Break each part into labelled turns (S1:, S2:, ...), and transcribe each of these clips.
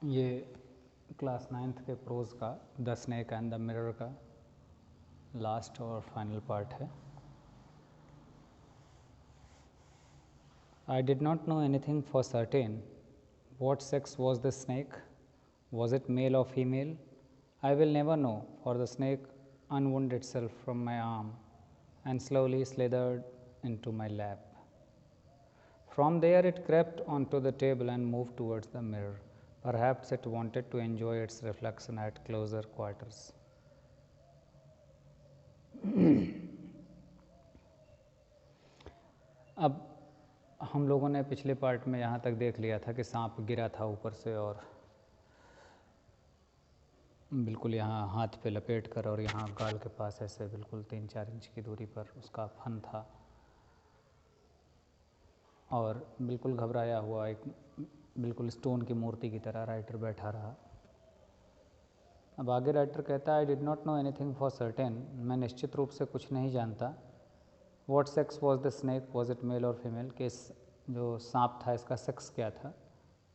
S1: ये class 9th के pros का the snake and the mirror का लास्ट और फाइनल पार्ट है. I did not know anything for certain. What sex was the snake? Was it male or female? I will never know, for the snake unwound itself from my arm and slowly slithered into my lap. From there it crept onto the table and moved towards the mirror. Perhaps it wanted to enjoy its reflection at closer quarters. अब हम लोगों ने पिछले part में यहाँ तक देख लिया था कि सांप गिरा था ऊपर से और बिल्कुल यहाँ हाथ पे लपेट कर और यहाँ गाल के पास ऐसे बिल्कुल 3-4 इंच की दूरी पर उसका फन था और बिल्कुल घबराया हुआ एक बिल्कुल स्टोन की मूर्ति की तरह राइटर बैठा रहा. अब आगे राइटर कहता है, I did not know anything for certain. मैं निश्चित रूप से कुछ नहीं जानता. What sex was the snake, was it male और फीमेल, कि जो सांप था इसका सेक्स क्या था,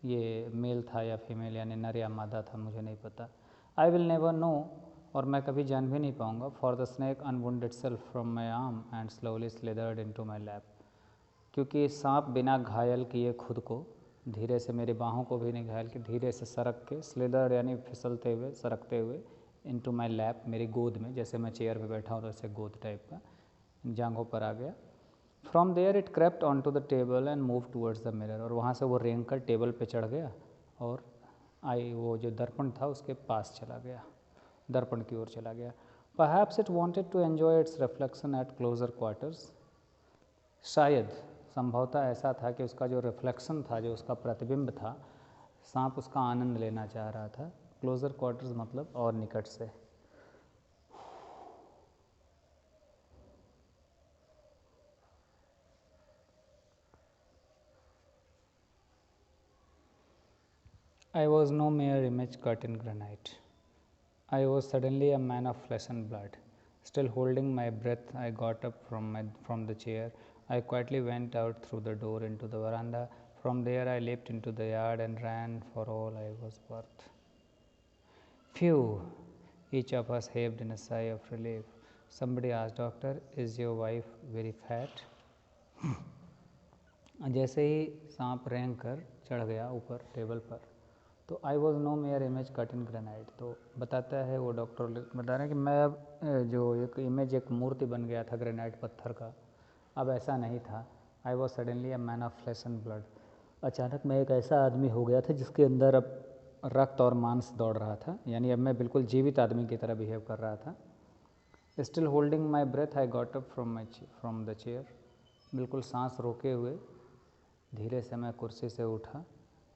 S1: ये मेल था या फीमेल यानी नर या मादा था, मुझे नहीं पता. आई विल नेवर नो, और मैं कभी जान भी नहीं पाऊँगा. For the snake unwound itself from my arm and slowly slithered into my lap, क्योंकि सांप बिना घायल किए खुद को धीरे से, मेरी बाहों को भी नहीं घायल कि धीरे से सरक के, स्लिदर्ड यानी फिसलते हुए सरकते हुए, इनटू माई लैप मेरी गोद में, जैसे मैं चेयर पे बैठा हूँ तो ऐसे गोद टाइप का जांघों पर आ गया. From there it crept on to the table and move towards the mirror, और वहाँ से वो रेंग कर टेबल पे चढ़ गया और वो जो दर्पण था उसके पास चला गया, दर्पण की ओर चला गया. Perhaps it wanted to enjoy its reflection at closer quarters, शायद संभवतः ऐसा था कि उसका जो रिफ्लेक्शन था, जो उसका प्रतिबिंब था, सांप उसका आनंद लेना चाह रहा था. क्लोजर क्वार्टर्स मतलब और निकट से. I was no mere image cut in granite. I was suddenly a man of flesh and blood. Still holding my breath, I got up from the chair. I quietly went out through the door into the veranda. From there, I leaped into the yard and ran for all I was worth. Phew! Each of us heaved in a sigh of relief. Somebody asked, Doctor, is your wife very fat? जैसे ही सांप रेंग कर चढ़ गया ऊपर table पर, तो I was no mere image cut in granite, तो बताता है वो डॉक्टर बता रहे हैं कि मैं अब जो एक इमेज, एक मूर्ति बन गया था ग्रेनाइट पत्थर का, अब ऐसा नहीं था. I was suddenly a man of flash and blood, अचानक मैं एक ऐसा आदमी हो गया था जिसके अंदर अब रक्त और मांस दौड़ रहा था, यानी अब मैं बिल्कुल जीवित आदमी की तरह बिहेव कर रहा था. Still holding my breath I got up from the chair, बिल्कुल सांस रोके हुए धीरे से मैं कुर्सी से उठा.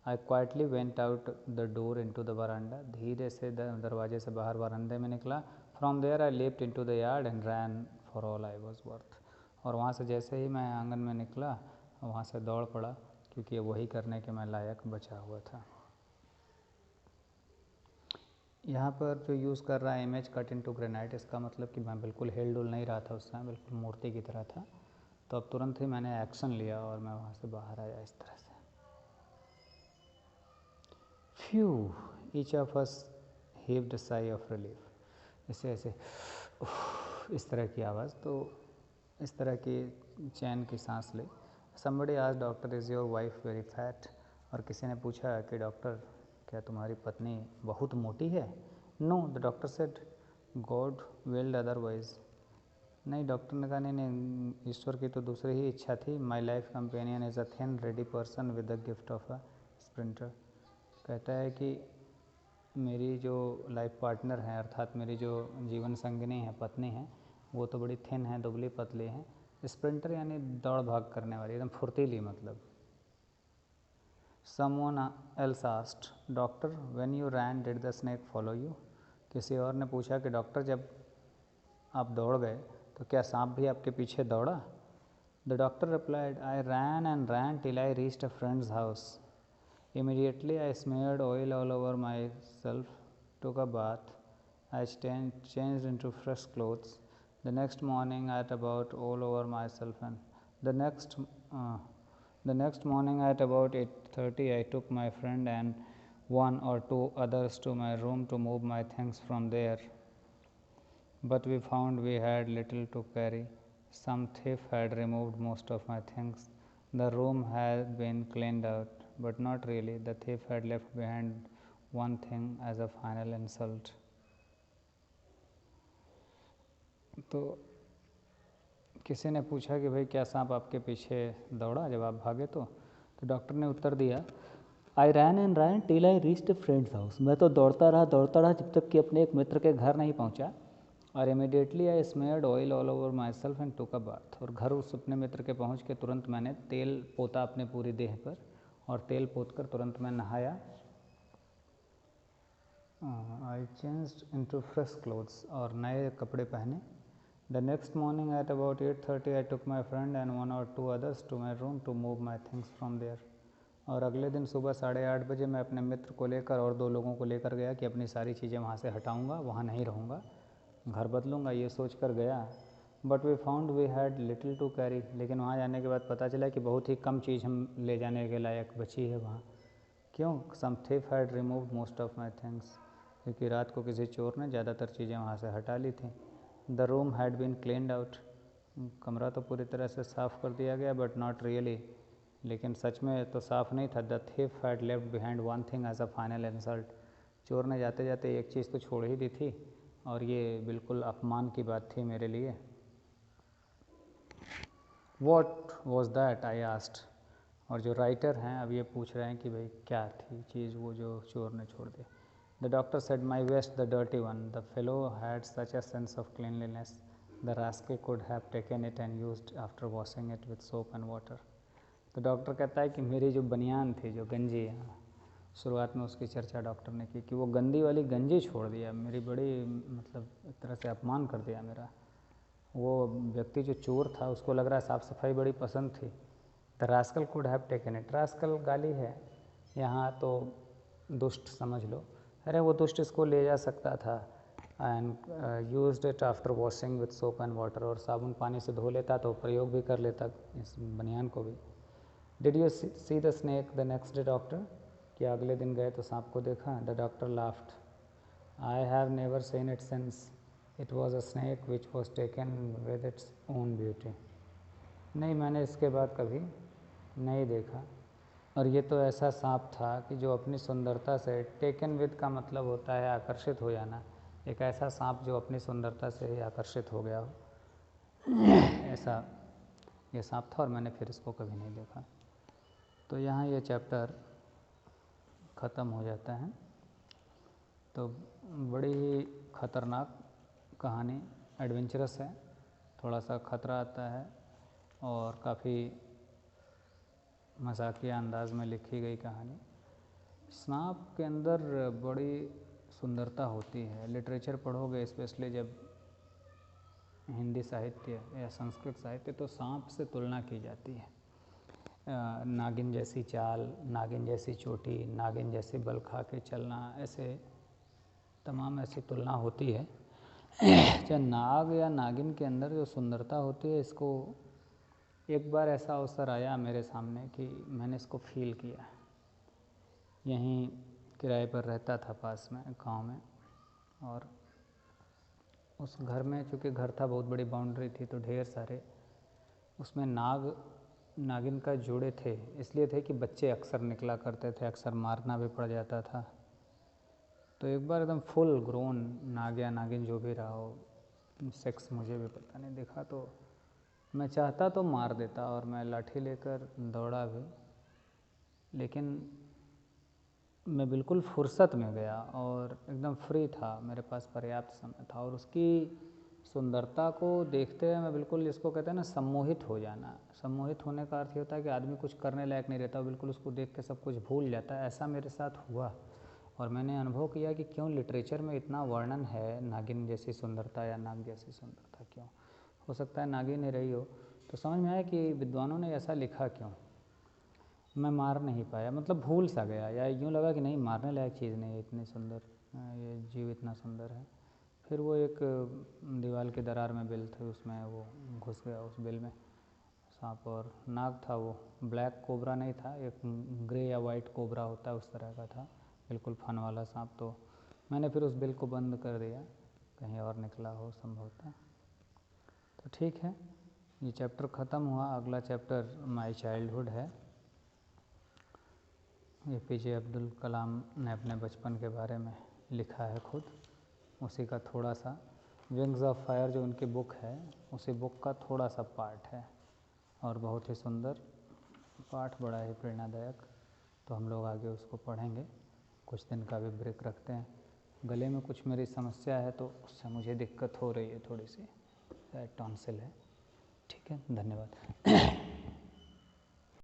S1: I quietly went out the door into the veranda, धीरे से दरवाजे से बाहर वरांडे में निकला. From there I leapt into the yard and ran for all I was worth, और वहाँ से जैसे ही मैं आंगन में निकला वहाँ से दौड़ पड़ा, क्योंकि वही करने के मैं लायक बचा हुआ था. यहाँ पर जो यूज़ कर रहा है इमेज कट इनटू ग्रेनाइट, इसका मतलब कि मैं बिल्कुल हिल डुल नहीं रहा था उस समय, बिल्कुल मूर्ति की तरह था. तो अब तुरंत ही मैंने एक्शन लिया और मैं वहाँ से बाहर आया इस तरह से. Phew, each of us heaved a sigh of relief, ऐसे ऐसे इस तरह की आवाज़, तो इस तरह की चैन की सांस ले. Somebody asked, doctor is your wife very fat, और किसी ने पूछा कि डॉक्टर क्या तुम्हारी पत्नी बहुत मोटी है? No, the doctor said, God willed otherwise. नहीं, डॉक्टर ने कहा नहीं नहीं, ईश्वर की तो दूसरी ही इच्छा थी. My life companion is a thin ready person with the gift of a sprinter. कहता है कि मेरी जो लाइफ पार्टनर है, अर्थात मेरी जो जीवन संगिनी है, पत्नी है, वो तो बड़ी थिन है, दुबली पतली है. स्प्रिंटर यानी दौड़ भाग करने वाली, एकदम फुर्तीली मतलब. Someone else asked, doctor when you ran did the snake follow you? किसी और ने पूछा कि डॉक्टर जब आप दौड़ गए तो क्या सांप भी आपके पीछे दौड़ा? The doctor replied, I ran and ran till I reached a friend's house. Immediately I smeared oil all over myself, took a bath, I changed into fresh clothes. The next morning I about all over myself, and the next morning at about 8:30 I took my friend and one or two others to my room to move my things from there. But we found we had little to carry. Some thief had removed most of my things. The room had been cleaned out, but not really. The thief had left behind one thing as a final insult. तो किसी ने पूछा कि भाई क्या सांप आपके पीछे दौड़ा जब आप भागे तो डॉक्टर ने उत्तर दिया, I ran and ran till I reached a friend's house. मैं तो दौड़ता रहा जब तक कि अपने एक मित्र के घर नहीं पहुंचा। और immediately I smeared oil all over myself and took a bath. और घर उस अपने मित्र के पहुंच के तुरंत मैंने तेल पोता अपने पूरी देह पर, और तेल पोत कर तुरंत मैं नहाया। I changed into fresh clothes, और नए कपड़े पहने। The next morning at about 8:30 I took my friend and one or two others to my room to move my things from there. और अगले दिन सुबह 8:30 बजे मैं अपने मित्र को लेकर और 2 लोगों को लेकर गया कि अपनी सारी चीज़ें वहाँ से हटाऊँगा, वहाँ नहीं रहूँगा, घर बदलूँगा, ये सोच कर गया। But we found we had little to carry. लेकिन वहाँ जाने के बाद पता चला कि बहुत ही कम चीज़ हम ले जाने के लायक बची है वहाँ। क्यों? Some thief had removed most of my things, क्योंकि रात को किसी चोर ने ज़्यादातर चीज़ें वहाँ से हटा ली थी। The room had been cleaned out, कमरा तो पूरी तरह से साफ़ कर दिया गया, बट नॉट रियली, लेकिन सच में तो साफ़ नहीं था। The thief had left behind one thing as a final insult, चोर ने जाते जाते एक चीज़ तो छोड़ ही दी थी, और ये बिल्कुल अपमान की बात थी मेरे लिए। What was that I asked. और जो राइटर हैं अब ये पूछ रहे हैं कि भाई क्या थी चीज़ वो जो चोर ने छोड़ दी। The doctor said my vest the dirty one, the fellow had such a sense of cleanliness, the rascal could have taken it and used after washing it with soap and water. तो doctor कहता है कि मेरी जो बनियान थी, जो गंजी, शुरुआत में उसकी चर्चा डॉक्टर ने की कि वो गंदी वाली गंजी छोड़ दिया, मेरी बड़ी मतलब एक तरह से अपमान कर दिया मेरा। वो व्यक्ति जो चोर था उसको लग रहा है साफ़ सफाई बड़ी पसंद थी। The rascal could have taken it, rascal गाली है यहाँ तो दुष्ट समझ लो, अरे वो दुष्ट इसको ले जा सकता था। And used it after washing with soap and water, और साबुन पानी से धो लेता तो प्रयोग भी कर लेता इस बनियान को भी। Did you see the snake the next day doctor, क्या अगले दिन गए तो सांप को देखा? The doctor laughed, I have never seen it since, it was a snake which was taken with its own beauty. नहीं, मैंने इसके बाद कभी नहीं देखा। और ये तो ऐसा सांप था कि जो अपनी सुंदरता से, टेकन विद का मतलब होता है आकर्षित हो जाना, एक ऐसा सांप जो अपनी सुंदरता से ही आकर्षित हो गया हो ऐसा ये सांप था, और मैंने फिर इसको कभी नहीं देखा। तो यहाँ ये चैप्टर ख़त्म हो जाता है। तो बड़ी ही ख़तरनाक कहानी, एडवेंचरस है, थोड़ा सा ख़तरा आता है, और काफ़ी मजाकिया अंदाज में लिखी गई कहानी। सांप के अंदर बड़ी सुंदरता होती है। लिटरेचर पढ़ोगे, स्पेशली जब हिंदी साहित्य या संस्कृत साहित्य, तो सांप से तुलना की जाती है। नागिन जैसी चाल, नागिन जैसी चोटी, नागिन जैसे बल खा के चलना, ऐसे तमाम ऐसी तुलना होती है। चाहे नाग या नागिन के अंदर जो सुंदरता होती है, इसको एक बार ऐसा अवसर आया मेरे सामने कि मैंने इसको फील किया। यहीं किराए पर रहता था पास में गांव में, और उस घर में, चूँकि घर था बहुत बड़ी बाउंड्री थी, तो ढेर सारे उसमें नागिन का जोड़े थे। इसलिए थे कि बच्चे अक्सर निकला करते थे, अक्सर मारना भी पड़ जाता था। तो एक बार एकदम फुल ग्रोन नाग या नागिन जो भी रहा हो, सेक्स मुझे भी पता नहीं दिखा, तो मैं चाहता तो मार देता, और मैं लाठी लेकर दौड़ा भी, लेकिन मैं बिल्कुल फुर्सत में गया और एकदम फ्री था, मेरे पास पर्याप्त समय था, और उसकी सुंदरता को देखते हुए मैं बिल्कुल, जिसको कहते हैं ना सम्मोहित हो जाना, सम्मोहित होने का अर्थ ये होता है कि आदमी कुछ करने लायक नहीं रहता, बिल्कुल उसको देख के सब कुछ भूल जाता है। ऐसा मेरे साथ हुआ, और मैंने अनुभव किया कि क्यों लिटरेचर में इतना वर्णन है नागिन जैसी सुंदरता या नाग जैसी सुंदरता। क्यों हो सकता है नागिन ही रही हो। तो समझ में आया कि विद्वानों ने ऐसा लिखा क्यों। मैं मार नहीं पाया, मतलब भूल सा गया, या यूँ लगा कि नहीं, मारने लायक चीज़ नहीं है, इतनी सुंदर, ये जीव इतना सुंदर है। फिर वो एक दीवार की दरार में बिल थी, उसमें वो घुस गया, उस बिल में सांप, और नाग था वो, ब्लैक कोबरा नहीं था, एक ग्रे या वाइट कोबरा होता है उस तरह का था, बिल्कुल फन वाला सांप। तो मैंने फिर उस बिल को बंद कर दिया, कहीं और निकला हो संभवतः। तो ठीक है, ये चैप्टर ख़त्म हुआ। अगला चैप्टर माय चाइल्डहुड है। APJ अब्दुल कलाम ने अपने बचपन के बारे में लिखा है खुद, उसी का थोड़ा सा विंग्स ऑफ फायर जो उनकी बुक है, उसी बुक का थोड़ा सा पार्ट है और बहुत ही सुंदर पाठ, बड़ा ही प्रेरणादायक। तो हम लोग आगे उसको पढ़ेंगे। कुछ दिन का भी ब्रेक रखते हैं। गले में कुछ मेरी समस्या है तो उससे मुझे दिक्कत हो रही है थोड़ी सी, टॉन्सिल है। ठीक है, धन्यवाद।